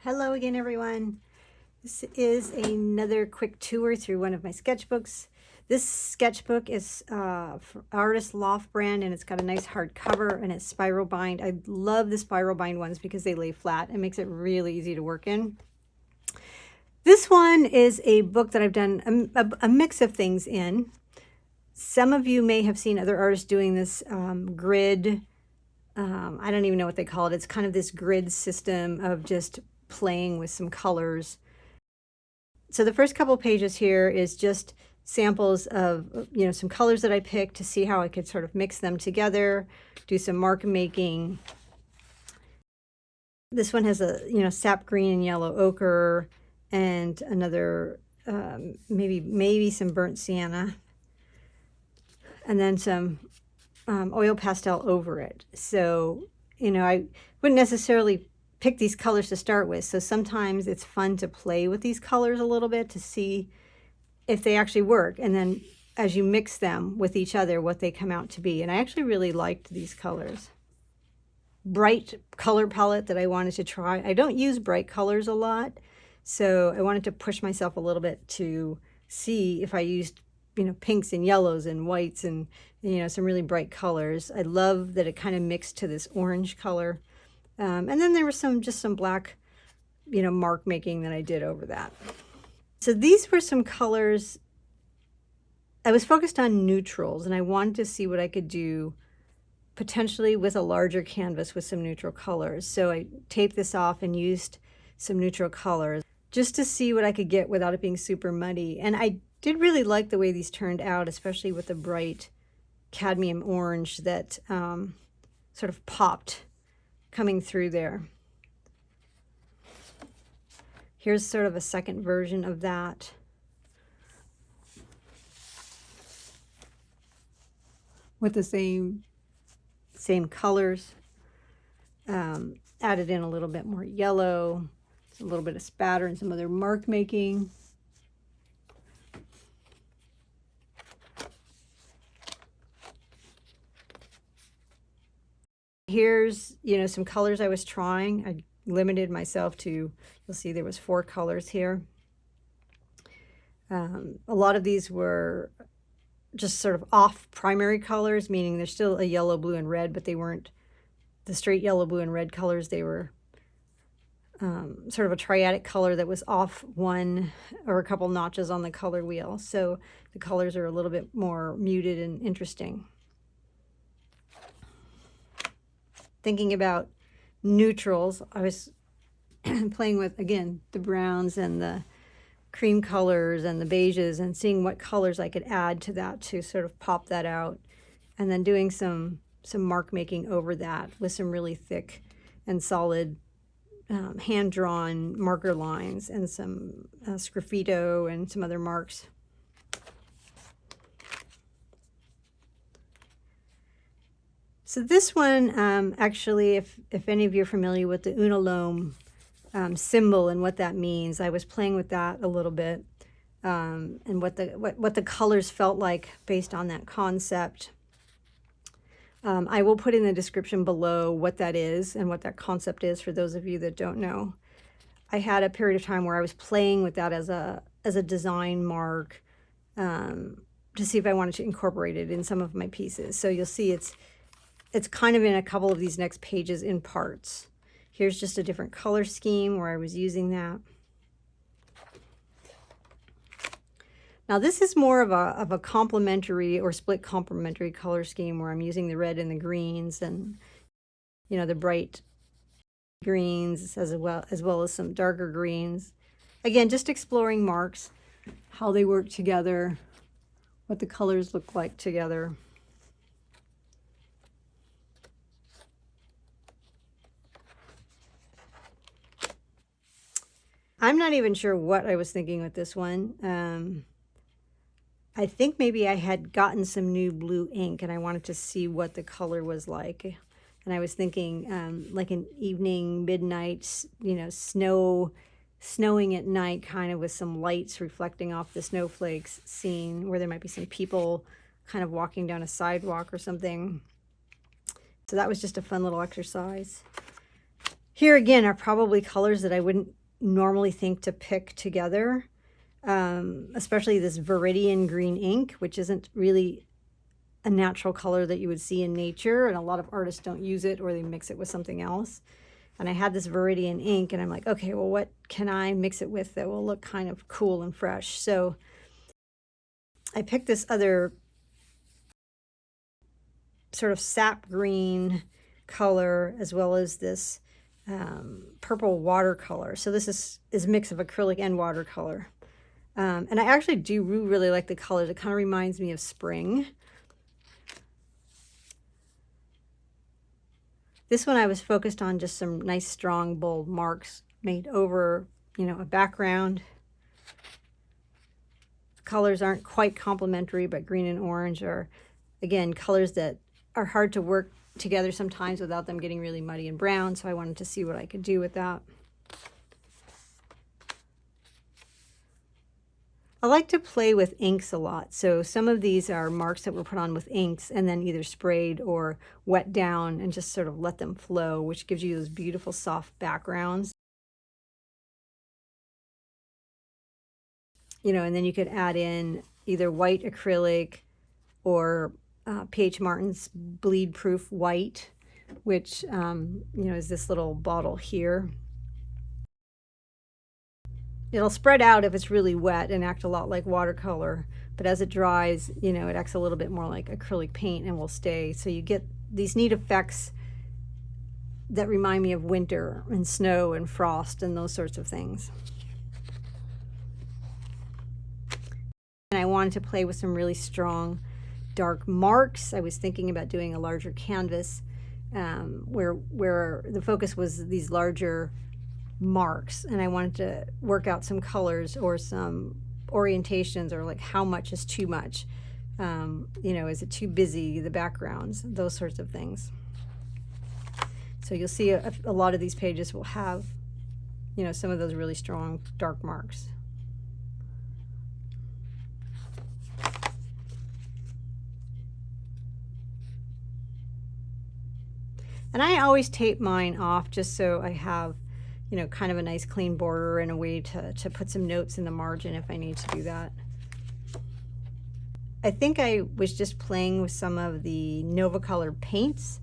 Hello again, everyone. This is another quick tour through one of my sketchbooks. This sketchbook is from Artist Loft brand, and it's got a nice hard cover and it's spiral bind. I love the spiral bind ones because they lay flat. It makes it really easy to work in. This one is a book that I've done a mix of things in. Some of you may have seen other artists doing this grid. I don't even know what they call it. It's kind of this grid system of just playing with some colors. So the first couple pages here is just samples of, some colors that I picked to see how I could sort of mix them together, do some mark making. This one has a, sap green and yellow ochre and another, maybe some burnt sienna, and then some oil pastel over it. So, I wouldn't necessarily pick these colors to start with. So sometimes it's fun to play with these colors a little bit to see if they actually work. And then as you mix them with each other, what they come out to be. And I actually really liked these colors. Bright color palette that I wanted to try. I don't use bright colors a lot, so I wanted to push myself a little bit to see if I used pinks and yellows and whites and some really bright colors. I love that it kind of mixed to this orange color. And then there was just some black, mark making that I did over that. So these were some colors. I was focused on neutrals, and I wanted to see what I could do potentially with a larger canvas with some neutral colors. So I taped this off and used some neutral colors just to see what I could get without it being super muddy. And I did really like the way these turned out, especially with the bright cadmium orange that sort of popped coming through there. Here's sort of a second version of that. With the same colors. Added in a little bit more yellow, a little bit of spatter and some other mark making. Here's, some colors I was trying. I limited myself to, you'll see there was 4 colors here. A lot of these were just sort of off primary colors, meaning there's still a yellow, blue, and red, but they weren't the straight yellow, blue, and red colors. They were sort of a triadic color that was off one or a couple notches on the color wheel. So the colors are a little bit more muted and interesting. Thinking about neutrals, I was playing with, again, the browns and the cream colors and the beiges and seeing what colors I could add to that to sort of pop that out, and then doing some mark making over that with some really thick and solid hand-drawn marker lines and some sgraffito and some other marks. So this one, actually, if any of you are familiar with the unalome symbol and what that means, I was playing with that a little bit, and what the colors felt like based on that concept. I will put in the description below what that is and what that concept is for those of you that don't know. I had a period of time where I was playing with that as a design mark to see if I wanted to incorporate it in some of my pieces. So you'll see it's kind of in a couple of these next pages in parts. Here's just a different color scheme where I was using that. Now this is more of a complementary or split complementary color scheme where I'm using the red and the greens and the bright greens as well as some darker greens. Again, just exploring marks, how they work together, what the colors look like together. I'm not even sure what I was thinking with this one. I think maybe I had gotten some new blue ink and I wanted to see what the color was like. And I was thinking like an evening, midnight, snowing at night, kind of with some lights reflecting off the snowflakes scene where there might be some people kind of walking down a sidewalk or something. So that was just a fun little exercise. Here again are probably colors that I wouldn't normally think to pick together, especially this Viridian green ink, which isn't really a natural color that you would see in nature, and a lot of artists don't use it, or they mix it with something else. And I had this Viridian ink, and I'm like, okay, well, what can I mix it with that will look kind of cool and fresh? So I picked this other sort of sap green color, as well as this purple watercolor. So this is a mix of acrylic and watercolor. And I actually do really like the colors. It kind of reminds me of spring. This one I was focused on just some nice, strong, bold marks made over, you know, a background. The colors aren't quite complementary, but green and orange are, again, colors that are hard to work together sometimes without them getting really muddy and brown, so I wanted to see what I could do with that. I like to play with inks a lot, so some of these are marks that were put on with inks and then either sprayed or wet down and just sort of let them flow, which gives you those beautiful soft backgrounds. You know, and then you could add in either white acrylic or P.H. Martin's bleed proof white, which you know, is this little bottle here. It'll spread out if it's really wet and act a lot like watercolor, but as it dries, you know, it acts a little bit more like acrylic paint and will stay. So you get these neat effects that remind me of winter and snow and frost and those sorts of things. And I wanted to play with some really strong dark marks. I was thinking about doing a larger canvas where the focus was these larger marks, and I wanted to work out some colors or some orientations, or like how much is too much, you know, is it too busy, the backgrounds, those sorts of things. So you'll see a lot of these pages will have, you know, some of those really strong dark marks. And I always tape mine off just so I have, you know, kind of a nice clean border and a way to put some notes in the margin if I need to do that. I think I was just playing with some of the Nova Color paints.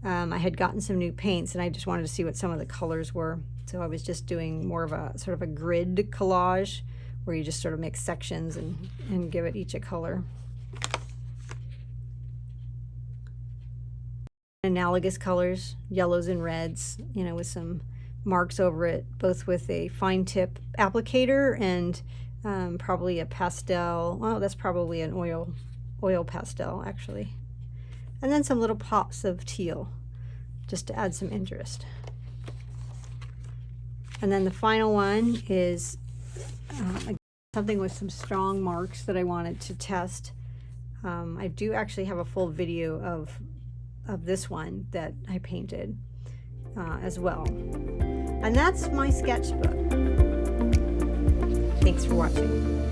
I had gotten some new paints and I just wanted to see what some of the colors were. So I was just doing more of a sort of a grid collage where you just sort of make sections and give it each a color. Analogous colors, yellows and reds, you know, with some marks over it, both with a fine tip applicator and probably a pastel. Well, that's probably an oil pastel actually. And then some little pops of teal just to add some interest. And then the final one is something with some strong marks that I wanted to test. I do actually have a full video of this one that I painted as well. And that's my sketchbook. Thanks for watching.